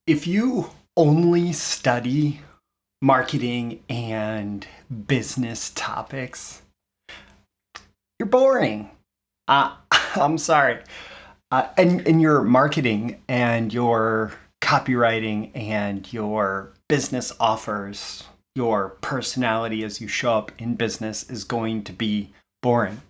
If you only study marketing and business topics, you're boring. Uh, I'm sorry. And your marketing and your copywriting and your business offers, your personality as you show up in business is going to be boring.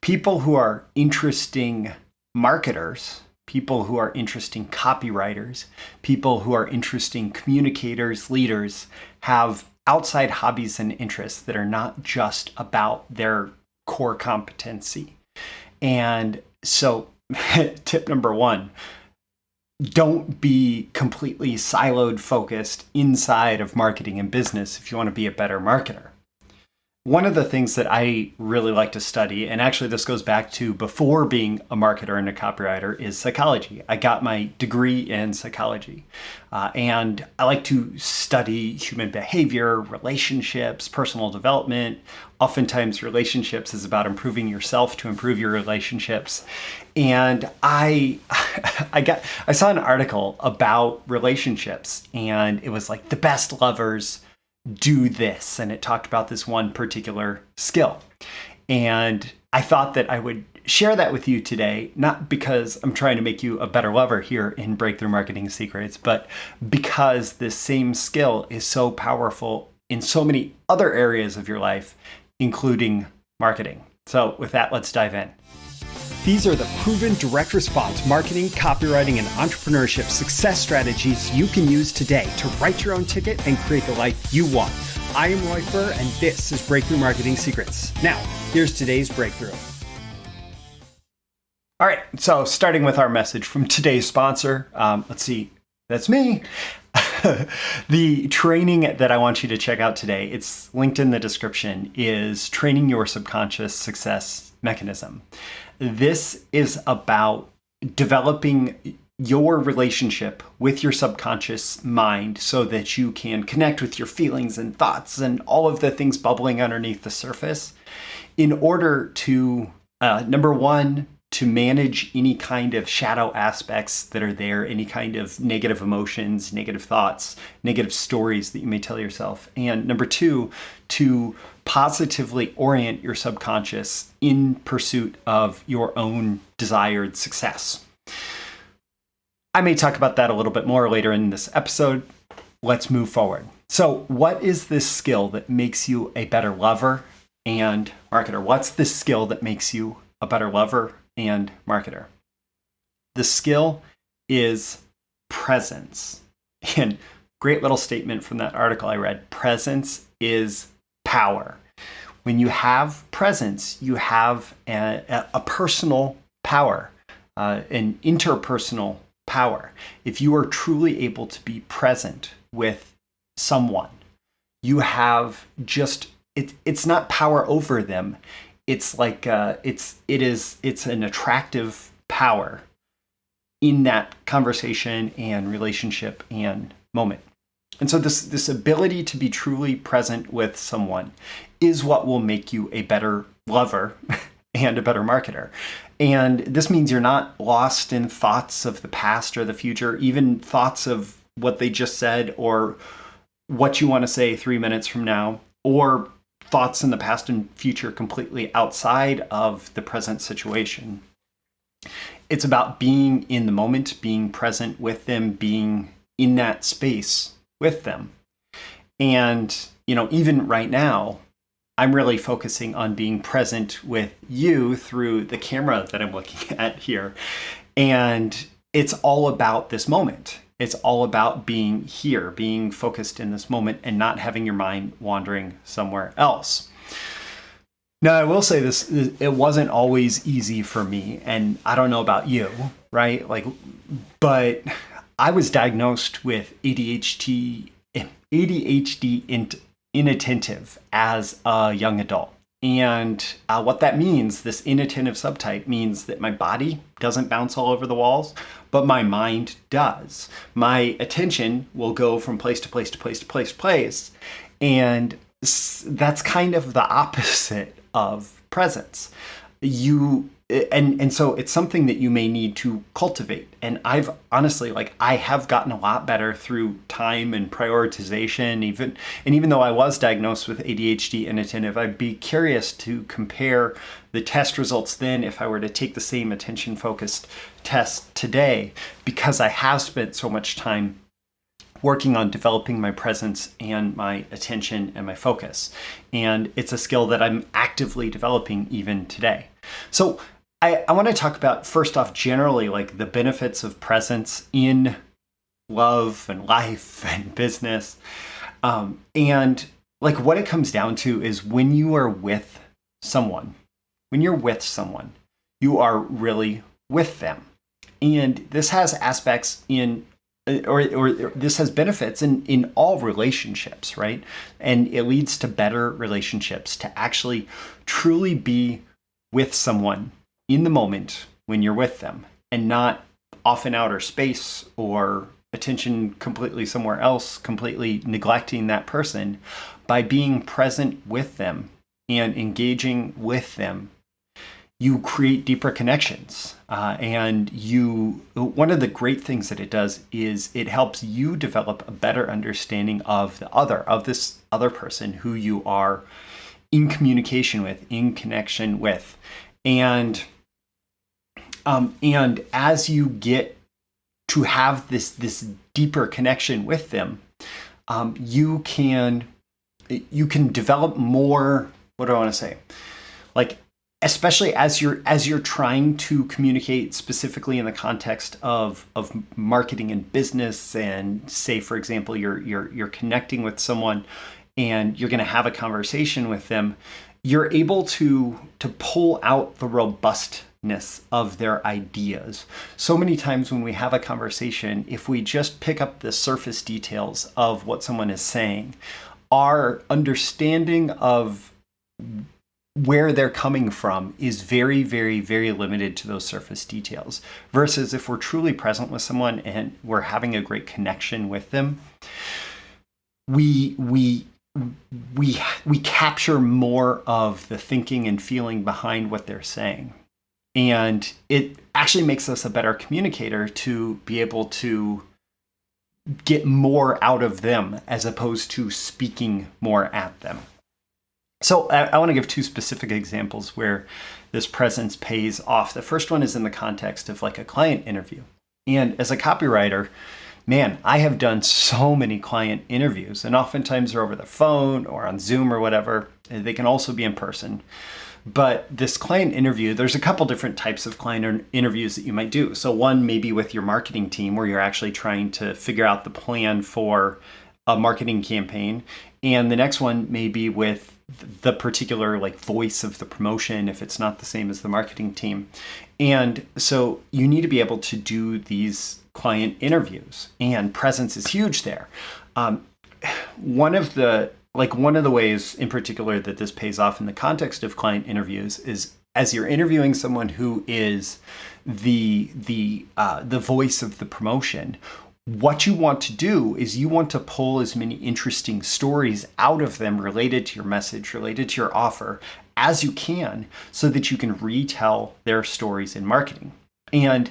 People who are interesting marketers, people who are interesting copywriters, people who are interesting communicators, leaders, have outside hobbies and interests that are not just about their core competency. And so, tip number one, don't be completely siloed focused inside of marketing and business if you want to be a better marketer. One of the things that I really like to study, and actually this goes back to before being a marketer and a copywriter, is psychology. I got my degree in psychology, and I like to study human behavior, relationships, personal development. Oftentimes relationships is about improving yourself to improve your relationships. And I saw an article about relationships, and it was like the best lovers do this, and it talked about this one particular skill. And I thought that I would share that with you today, not because I'm trying to make you a better lover here in Breakthrough Marketing Secrets, but because this same skill is so powerful in so many other areas of your life, including marketing. So with that, let's dive in. These are the proven direct response marketing, copywriting, and entrepreneurship success strategies you can use today to write your own ticket and create the life you want. I am Roy Furr, and this is Breakthrough Marketing Secrets. Now, here's today's breakthrough. All right, so starting with our message from today's sponsor, let's see, that's me. The training that I want you to check out today, it's linked in the description, is Training Your Subconscious Success Mechanism. This is about developing your relationship with your subconscious mind so that you can connect with your feelings and thoughts and all of the things bubbling underneath the surface in order to, number one, to manage any kind of shadow aspects that are there, any kind of negative emotions, negative thoughts, negative stories that you may tell yourself. And number two, to positively orient your subconscious in pursuit of your own desired success. I may talk about that a little bit more later in this episode. Let's move forward. So, what is this skill that makes you a better lover and marketer? What's this skill that makes you a better lover and marketer? The skill is presence. And great little statement from that article I read. Presence is power. When you have presence, you have a personal power, an interpersonal power. If you are truly able to be present with someone, you have just, it's not power over them. It's like it's an attractive power in that conversation and relationship and moment. And so this ability to be truly present with someone is what will make you a better lover and a better marketer. And this means you're not lost in thoughts of the past or the future, even thoughts of what they just said or what you want to say 3 minutes from now, or thoughts in the past and future completely outside of the present situation. It's about being in the moment, being present with them, being in that space with them. And, even right now, I'm really focusing on being present with you through the camera that I'm looking at here. And it's all about this moment. It's all about being here, being focused in this moment and not having your mind wandering somewhere else. Now, I will say this, it wasn't always easy for me, and I don't know about you, right? But I was diagnosed with ADHD inattentive as a young adult. And what that means, this inattentive subtype, means that my body doesn't bounce all over the walls, but my mind does. My attention will go from place to place to place to place to place. And that's kind of the opposite of presence. You and so it's something that you may need to cultivate. And I've honestly, I have gotten a lot better through time and prioritization, even though I was diagnosed with ADHD inattentive, I'd be curious to compare the test results then if I were to take the same attention focused test today, because I have spent so much time working on developing my presence and my attention and my focus. And it's a skill that I'm actively developing even today. So I want to talk about, first off, generally, the benefits of presence in love and life and business. And what it comes down to is when you are with someone, you are really with them. And this has aspects or this has benefits in all relationships, right? And it leads to better relationships, to actually truly be with someone in the moment when you're with them, and not off in outer space or attention completely somewhere else, completely neglecting that person. By being present with them and engaging with them, you create deeper connections. And one of the great things that it does is it helps you develop a better understanding of this other person who you are in communication with, in connection with. And as you get to have this deeper connection with them, you can develop more, what do I want to say? Especially as you're trying to communicate specifically in the context of marketing and business, and say, for example, you're connecting with someone and you're going to have a conversation with them, you're able to pull out the robustness of their ideas. So many times when we have a conversation, if we just pick up the surface details of what someone is saying, our understanding of where they're coming from is very, very, very limited to those surface details. Versus if we're truly present with someone and we're having a great connection with them, we capture more of the thinking and feeling behind what they're saying. And it actually makes us a better communicator to be able to get more out of them as opposed to speaking more at them. So I want to give two specific examples where this presence pays off. The first one is in the context of a client interview. And as a copywriter, man, I have done so many client interviews, and oftentimes they're over the phone or on Zoom or whatever. They can also be in person. But this client interview, there's a couple different types of client interviews that you might do. So one may be with your marketing team, where you're actually trying to figure out the plan for a marketing campaign. And the next one may be with the particular voice of the promotion, if it's not the same as the marketing team. And so you need to be able to do these client interviews, and presence is huge there. One of the ways in particular that this pays off in the context of client interviews is as you're interviewing someone who is the voice of the promotion. What you want to do is you want to pull as many interesting stories out of them related to your message, related to your offer, as you can, so that you can retell their stories in marketing. And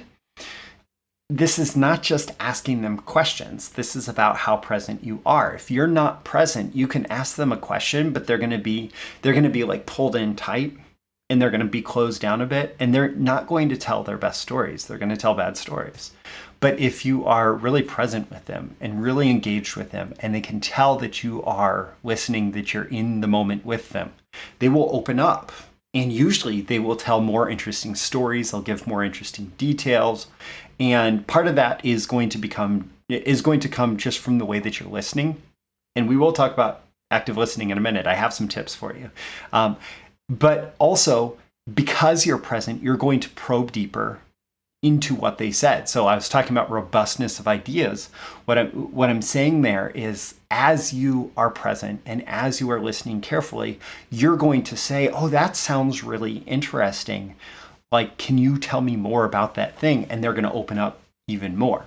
this is not just asking them questions. This is about how present you are. If you're not present, you can ask them a question, but they're going to be pulled in tight, and they're going to be closed down a bit, and they're not going to tell their best stories. They're going to tell bad stories. But if you are really present with them and really engaged with them, and they can tell that you are listening, that you're in the moment with them, they will open up. And usually they will tell more interesting stories. They'll give more interesting details. And part of that is going to come just from the way that you're listening. And we will talk about active listening in a minute. I have some tips for you. But also, because you're present, you're going to probe deeper into what they said. So I was talking about robustness of ideas. What I'm saying there is, as you are present and as you are listening carefully, you're going to say, oh, that sounds really interesting. Can you tell me more about that thing? And they're going to open up even more.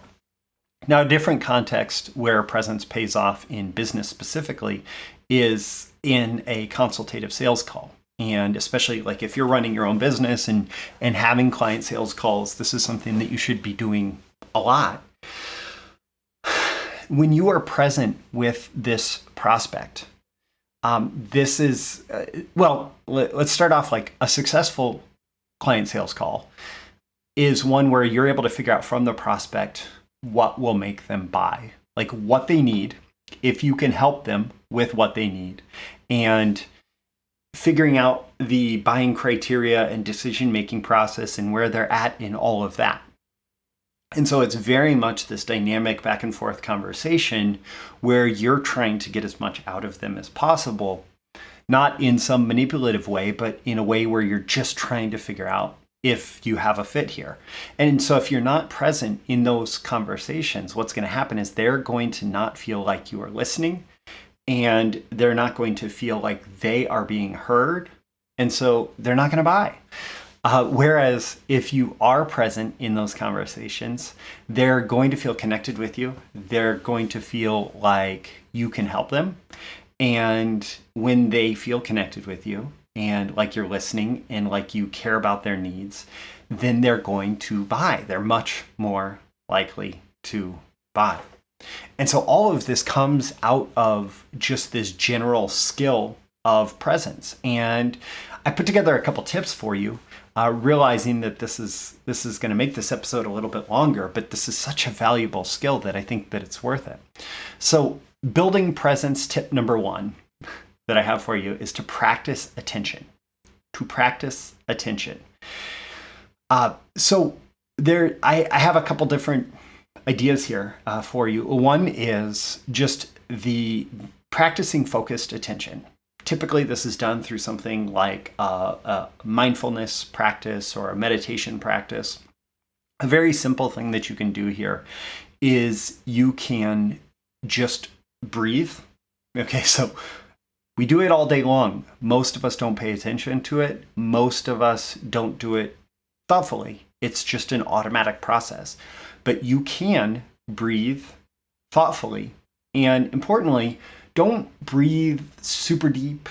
Now, a different context where presence pays off in business specifically is in a consultative sales call. And especially like if you're running your own business and having client sales calls, this is something that you should be doing a lot. When you are present with this prospect, this is, let's start off like a successful client sales call is one where you're able to figure out from the prospect what will make them buy, like what they need, if you can help them with what they need, and figuring out the buying criteria and decision-making process and where they're at in all of that. And so it's very much this dynamic back and forth conversation where you're trying to get as much out of them as possible, not in some manipulative way, but in a way where you're just trying to figure out if you have a fit here. And so if you're not present in those conversations, what's going to happen is they're going to not feel like you are listening, and they're not going to feel like they are being heard. And so they're not going to buy. Whereas if you are present in those conversations, they're going to feel connected with you. They're going to feel like you can help them. And when they feel connected with you and like you're listening and like you care about their needs, then they're going to buy. They're much more likely to buy. And so all of this comes out of just this general skill of presence. And I put together a couple tips for you, realizing that this is going to make this episode a little bit longer, but this is such a valuable skill that I think that it's worth it. So building presence tip number 1 that I have for you is to practice attention. To practice attention. So there, I have a couple different ideas here for you. One is just the practicing focused attention. Typically, this is done through something like a mindfulness practice or a meditation practice. A very simple thing that you can do here is you can just breathe. Okay, so we do it all day long. Most of us don't pay attention to it. Most of us don't do it thoughtfully. It's just an automatic process. But you can breathe thoughtfully. And importantly, don't breathe super deep.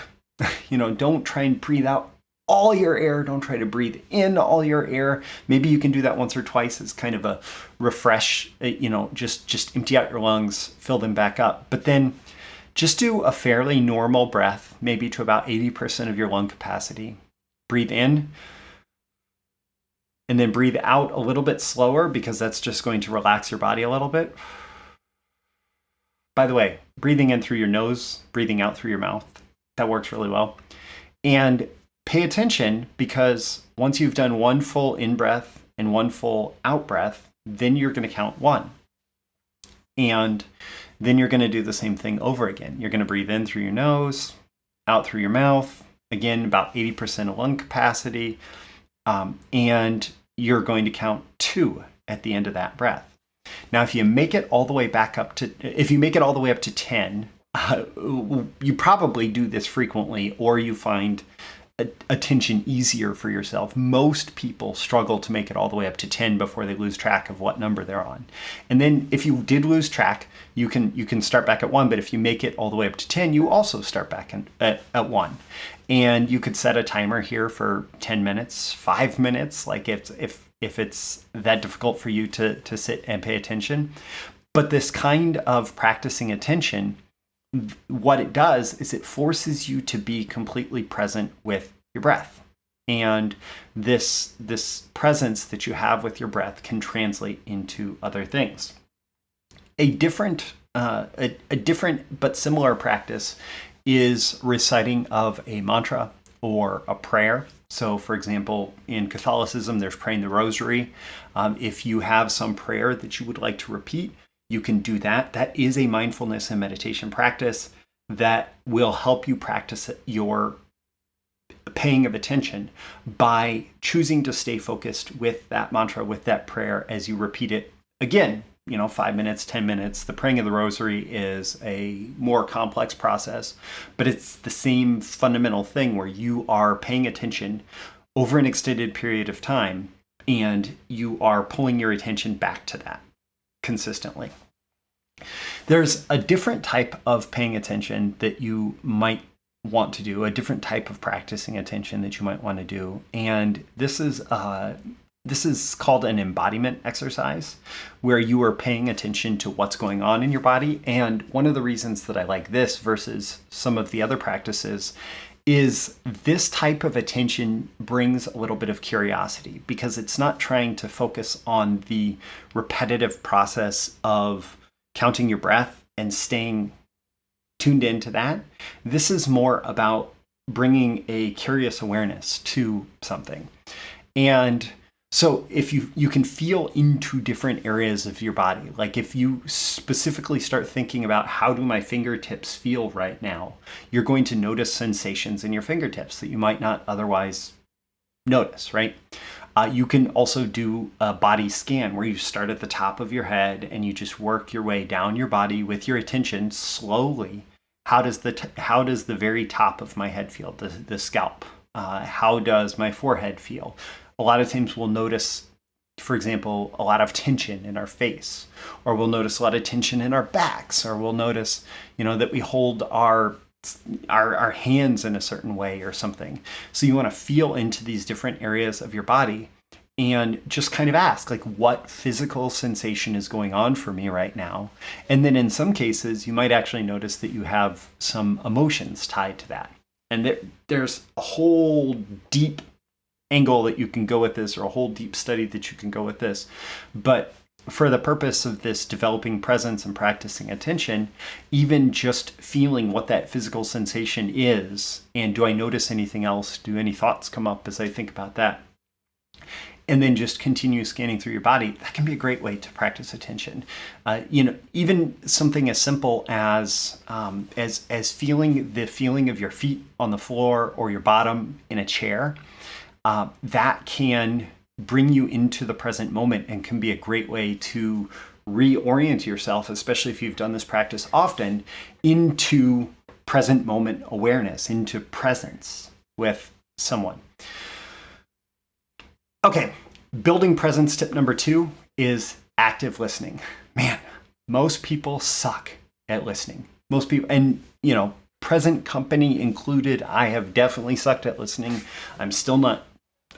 Don't try and breathe out all your air. Don't try to breathe in all your air. Maybe you can do that once or twice as kind of a refresh, just empty out your lungs, fill them back up. But then just do a fairly normal breath, maybe to about 80% of your lung capacity. Breathe in. And then breathe out a little bit slower because that's just going to relax your body a little bit. By the way, breathing in through your nose, breathing out through your mouth, that works really well. And pay attention because once you've done one full in-breath and one full out-breath, then you're going to count 1. And then you're going to do the same thing over again. You're going to breathe in through your nose, out through your mouth, again, about 80% of lung capacity. And you're going to count 2 at the end of that breath. Now, if you make it all the way up to 10, you probably do this frequently, or you find attention easier for yourself. Most people struggle to make it all the way up to 10 before they lose track of what number they're on. And then if you did lose track, you can start back at 1, but if you make it all the way up to 10, you also start back at 1. And you could set a timer here for 10 minutes, 5 minutes, like if it's that difficult for you to sit and pay attention. But this kind of practicing attention, what it does is it forces you to be completely present with your breath. And this presence that you have with your breath can translate into other things. A different but similar practice is reciting of a mantra or a prayer. So, for example, in Catholicism, there's praying the rosary. If you have some prayer that you would like to repeat, you can do that. That is a mindfulness and meditation practice that will help you practice your paying of attention by choosing to stay focused with that mantra, with that prayer as you repeat it again. 5 minutes, 10 minutes. The praying of the rosary is a more complex process, but it's the same fundamental thing where you are paying attention over an extended period of time and you are pulling your attention back to that consistently. There's a different type of paying attention that you might want to do, a different type of practicing attention that you might want to do. And this is called an embodiment exercise, where you are paying attention to what's going on in your body. And one of the reasons that I like this versus some of the other practices is this type of attention brings a little bit of curiosity, because it's not trying to focus on the repetitive process of counting your breath and staying tuned into that. This is more about bringing a curious awareness to something. And so if you can feel into different areas of your body, like if you specifically start thinking about how do my fingertips feel right now, you're going to notice sensations in your fingertips that you might not otherwise notice, right? You can also do a body scan where you start at the top of your head and you just work your way down your body with your attention slowly. How does the very top of my head feel, the scalp? How does my forehead feel? A lot of times we'll notice, for example, a lot of tension in our face, or we'll notice a lot of tension in our backs, or we'll notice, that we hold our hands in a certain way or something. So you want to feel into these different areas of your body and just kind of ask, like, what physical sensation is going on for me right now? And then in some cases, you might actually notice that you have some emotions tied to that. And there's a whole deep angle that you can go with this, or a whole deep study that you can go with this. But for the purpose of this developing presence and practicing attention, even just feeling what that physical sensation is, and do I notice anything else? Do any thoughts come up as I think about that? And then just continue scanning through your body. That can be a great way to practice attention. Even something as simple as feeling the feeling of your feet on the floor or your bottom in a chair. That can bring you into the present moment and can be a great way to reorient yourself, especially if you've done this practice often, into present moment awareness, into presence with someone. Okay, building presence tip number 2 is active listening. Man, most people suck at listening. Most people, and present company included, I have definitely sucked at listening. I'm still not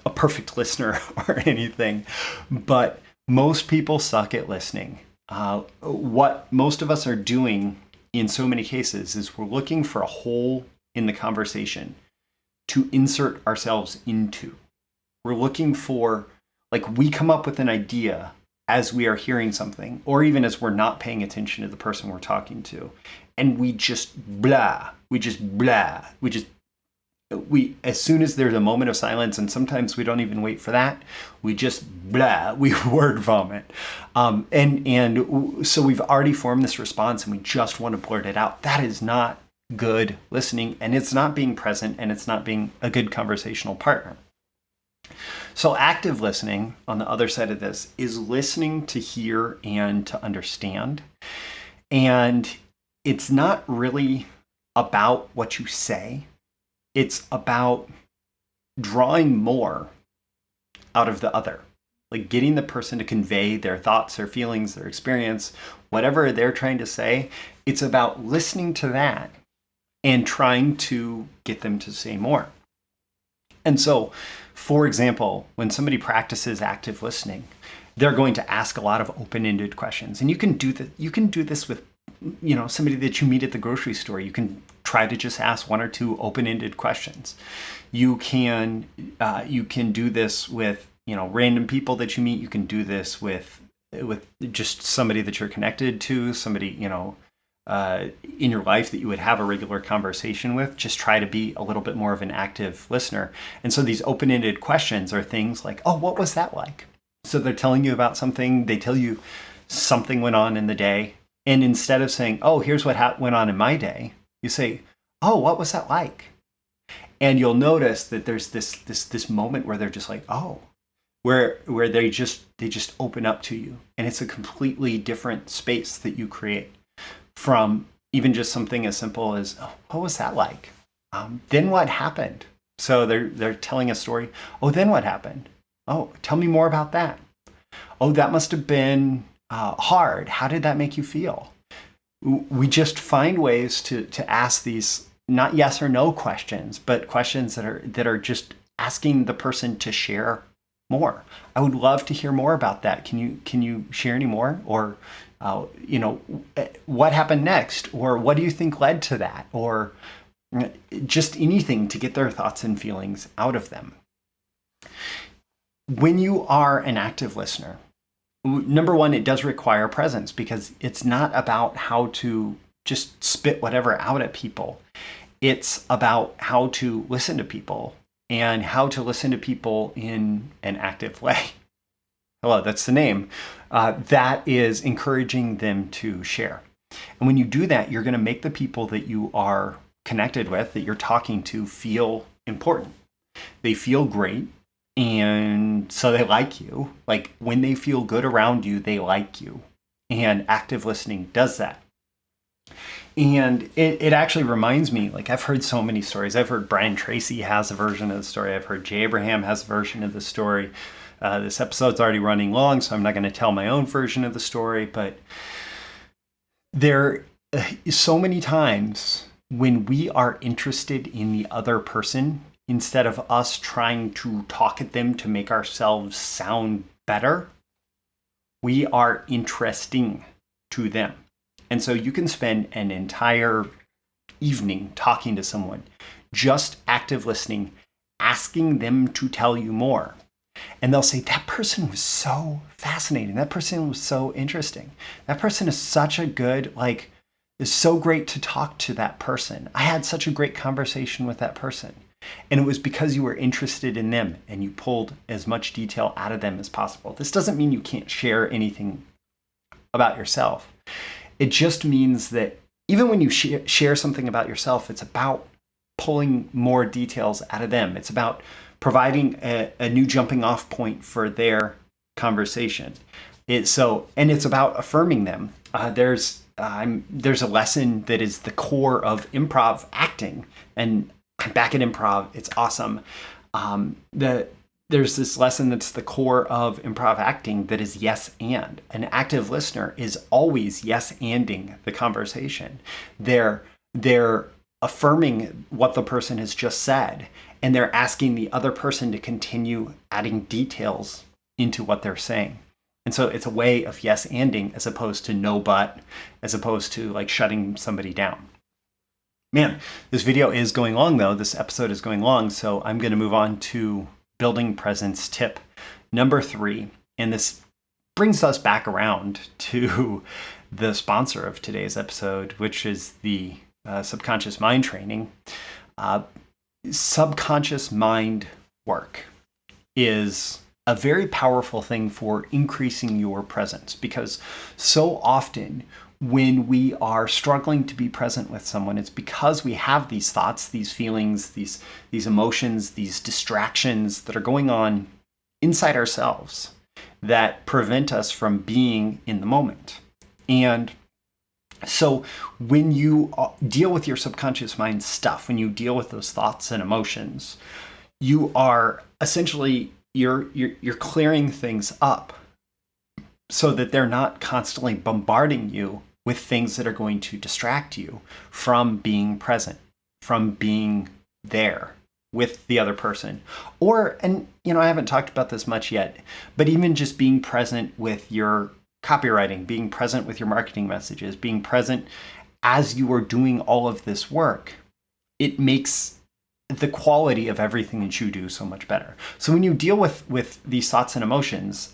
a perfect listener or anything, but most people suck at listening. What most of us are doing in so many cases is we're looking for a hole in the conversation to insert ourselves into. We're looking for, we come up with an idea as we are hearing something, or even as we're not paying attention to the person we're talking to, and we just blah. As soon as there's a moment of silence, and sometimes we don't even wait for that, we just blah, we word vomit. And so we've already formed this response and we just want to blurt it out. That is not good listening, and it's not being present, and it's not being a good conversational partner. So active listening, on the other side of this, is listening to hear and to understand. And it's not really about what you say. It's about drawing more out of the other, like getting the person to convey their thoughts, their feelings, their experience, whatever they're trying to say. It's about listening to that and trying to get them to say more. And so, for example, when somebody practices active listening, they're going to ask a lot of open-ended questions. And you can do this with somebody that you meet at the grocery store. You can try to just ask 1 or 2 open-ended questions. You can do this with random people that you meet. You can do this with just somebody that you're connected to, somebody in your life that you would have a regular conversation with. Just try to be a little bit more of an active listener. And so these open-ended questions are things like, oh, what was that like? So they're telling you about something. They tell you something went on in the day. And instead of saying, oh, here's what went on in my day, you say, oh, what was that like? And you'll notice that there's this moment where they're just like, oh, where they just open up to you. And it's a completely different space that you create from even just something as simple as, oh, what was that like? Then what happened? So they're telling a story. Oh, then what happened? Oh, tell me more about that. Oh, that must have been hard. How did that make you feel? We just find ways to ask these not yes or no questions, but questions that are just asking the person to share more. I would love to hear more about that. Can you share any more? Or what happened next? Or what do you think led to that? Or just anything to get their thoughts and feelings out of them. When you are an active listener, number one, it does require presence, because it's not about how to just spit whatever out at people. It's about how to listen to people, and how to listen to people in an active way. Hello, that's the name. That is encouraging them to share. And when you do that, you're going to make the people that you are connected with, that you're talking to, feel important. They feel great, and so they like you. Like, when they feel good around you, they like you. And active listening does that. And it actually reminds me, like, I've heard so many stories. I've heard Brian Tracy has a version of the story. I've heard Jay Abraham has a version of the story. This episode's already running long, so I'm not going to tell my own version of the story. But there so many times when we are interested in the other person, instead of us trying to talk at them to make ourselves sound better, we are interesting to them. And so you can spend an entire evening talking to someone, just active listening, asking them to tell you more. And they'll say, that person was so fascinating. That person was so interesting. That person is such a good, it's so great to talk to that person. I had such a great conversation with that person. And it was because you were interested in them and you pulled as much detail out of them as possible. This doesn't mean you can't share anything about yourself. It just means that even when you share something about yourself, it's about pulling more details out of them. It's about providing a new jumping off point for their conversation. It's about affirming them. There's a lesson that is the core of improv acting, and I'm back at improv. It's awesome. There's this lesson that's the core of improv acting that is yes and. An active listener is always yes anding the conversation. They're affirming what the person has just said, and they're asking the other person to continue adding details into what they're saying. And so it's a way of yes anding as opposed to no but, as opposed to shutting somebody down. Man, this video is going long though. This episode is going long, so I'm going to move on to building presence tip number 3. And this brings us back around to the sponsor of today's episode, which is the subconscious mind training. Subconscious mind work is a very powerful thing for increasing your presence, because so often when we are struggling to be present with someone, it's because we have these thoughts, these feelings, these emotions, these distractions that are going on inside ourselves that prevent us from being in the moment. And so when you deal with your subconscious mind stuff, when you deal with those thoughts and emotions, you are essentially you're clearing things up so that they're not constantly bombarding you with things that are going to distract you from being present, from being there with the other person. I haven't talked about this much yet, but even just being present with your copywriting, being present with your marketing messages, being present as you are doing all of this work, it makes the quality of everything that you do so much better. So when you deal with these thoughts and emotions,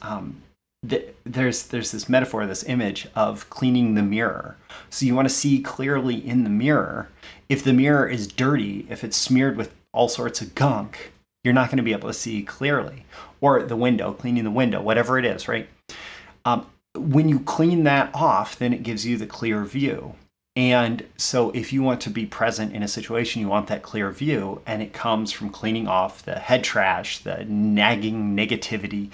there's this metaphor, this image of cleaning the mirror. So you want to see clearly in the mirror. If the mirror is dirty, if it's smeared with all sorts of gunk, you're not going to be able to see clearly. Or the window, cleaning the window, whatever it is, right? When you clean that off, then it gives you the clear view. And so if you want to be present in a situation, you want that clear view, and it comes from cleaning off the head trash, the nagging negativity,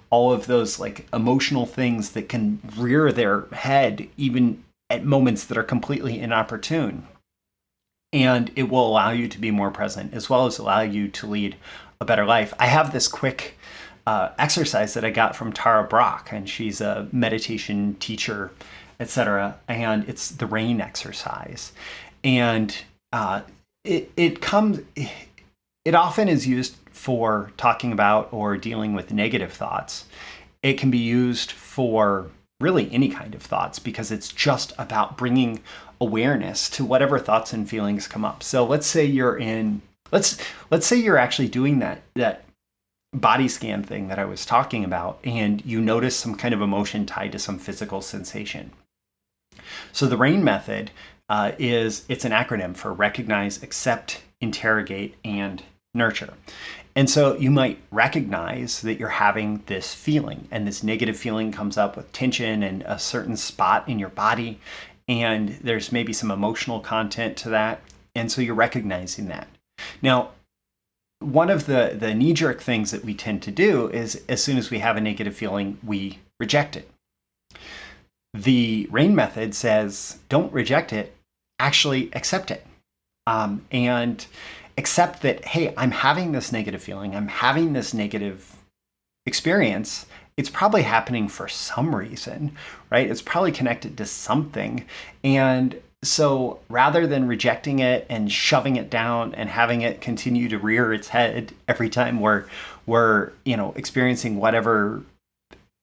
all of those emotional things that can rear their head even at moments that are completely inopportune. And it will allow you to be more present, as well as allow you to lead a better life. I have this quick exercise that I got from Tara Brach, and she's a meditation teacher, etc. And it's the rain exercise. And it often is used for talking about or dealing with negative thoughts. It can be used for really any kind of thoughts because it's just about bringing awareness to whatever thoughts and feelings come up. So let's say let's say you're actually doing that body scan thing that I was talking about, and you notice some kind of emotion tied to some physical sensation. So the RAIN method it's an acronym for recognize, accept, interrogate, and nurture. And so you might recognize that you're having this feeling, and this negative feeling comes up with tension in a certain spot in your body, and there's maybe some emotional content to that. And so you're recognizing that. Now, one of the knee-jerk things that we tend to do is as soon as we have a negative feeling, we reject it. The RAIN method says, don't reject it, actually accept it. And accept that, hey, I'm having this negative feeling, I'm having this negative experience. It's probably happening for some reason, right? It's probably connected to something. And so rather than rejecting it and shoving it down and having it continue to rear its head every time we're experiencing whatever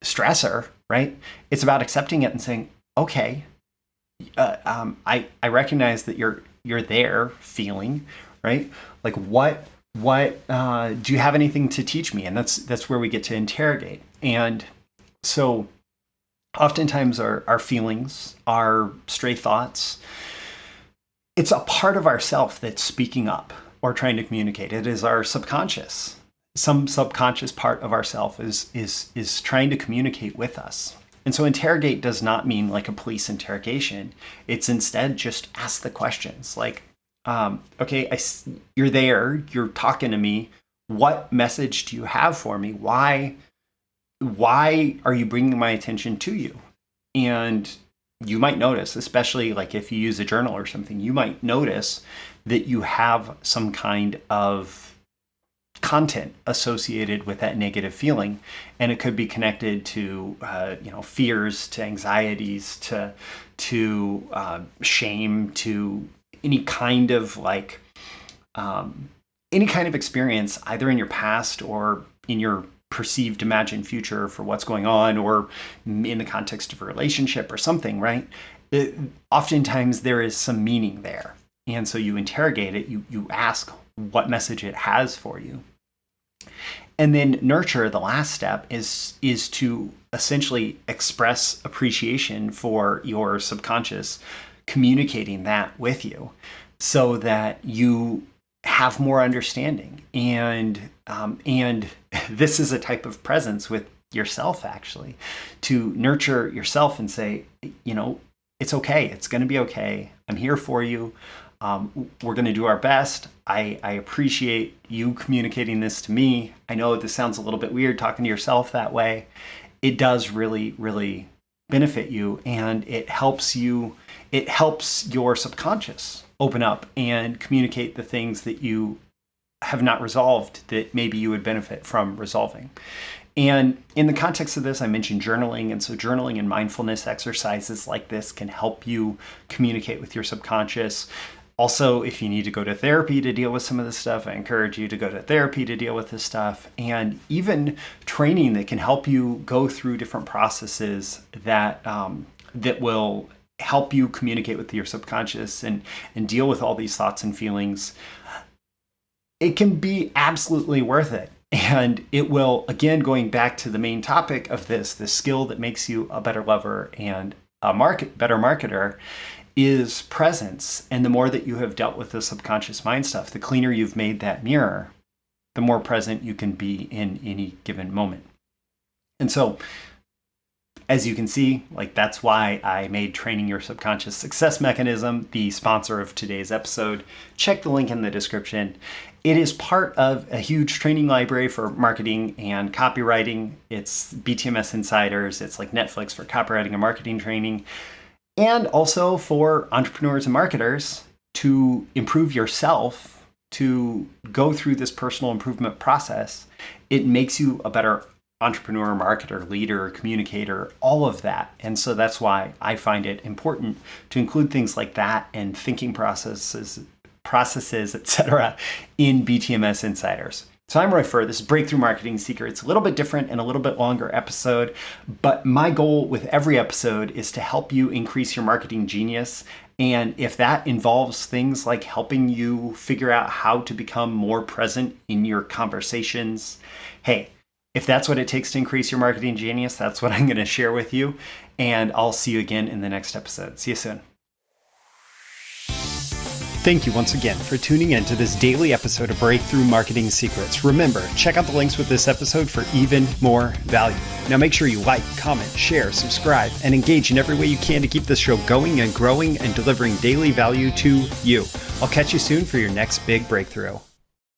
stressor, right? It's about accepting it and saying, okay, I recognize that you're there feeling, right? Like what do you have anything to teach me? And that's where we get to interrogate. And so oftentimes our feelings, our stray thoughts, it's a part of ourself that's speaking up or trying to communicate. It is our subconscious. Some subconscious part of ourself is trying to communicate with us. And so interrogate does not mean like a police interrogation. It's instead just ask the questions like, okay, you're there, you're talking to me. What message do you have for me? Why are you bringing my attention to you? And you might notice, especially like if you use a journal or something, you might notice that you have some kind of content associated with that negative feeling, and it could be connected to fears, to anxieties, to shame, to any kind of experience either in your past or in your perceived imagined future for what's going on, or in the context of a relationship or something, right? Oftentimes there is some meaning there, and so you interrogate it, you ask what message it has for you. And then nurture, the last step, is to essentially express appreciation for your subconscious communicating that with you so that you have more understanding. And this is a type of presence with yourself, actually, to nurture yourself and say, it's okay. It's going to be okay. I'm here for you. We're going to do our best. I appreciate you communicating this to me. I know this sounds a little bit weird talking to yourself that way. It does really, really benefit you, and it helps your subconscious open up and communicate the things that you have not resolved that maybe you would benefit from resolving. And in the context of this, I mentioned journaling. And so journaling and mindfulness exercises like this can help you communicate with your subconscious. Also, if you need to go to therapy to deal with some of this stuff, I encourage you to go to therapy to deal with this stuff. And even training that can help you go through different processes that will help you communicate with your subconscious and deal with all these thoughts and feelings. It can be absolutely worth it. And it will, again, going back to the main topic of this skill that makes you a better lover and a better marketer, is presence. And the more that you have dealt with the subconscious mind stuff, the cleaner you've made that mirror, the more present you can be in any given moment. And so, as you can see, that's why I made Training Your Subconscious Success Mechanism the sponsor of today's episode. Check the link in the description. It is part of a huge training library for marketing and copywriting. It's BTMSinsiders. It's like Netflix for copywriting and marketing training. And also for entrepreneurs and marketers to improve yourself, to go through this personal improvement process. It makes you a better entrepreneur, marketer, leader, communicator, all of that. And so that's why I find it important to include things like that and thinking processes processes, etc. in BTMS Insiders. So I'm Roy Furr. This is Breakthrough Marketing Secrets. A little bit different and a little bit longer episode, but my goal with every episode is to help you increase your marketing genius. And if that involves things like helping you figure out how to become more present in your conversations, hey, if that's what it takes to increase your marketing genius, that's what I'm going to share with you. And I'll see you again in the next episode. See you soon. Thank you once again for tuning in to this daily episode of Breakthrough Marketing Secrets. Remember, check out the links with this episode for even more value. Now make sure you like, comment, share, subscribe, and engage in every way you can to keep this show going and growing and delivering daily value to you. I'll catch you soon for your next big breakthrough.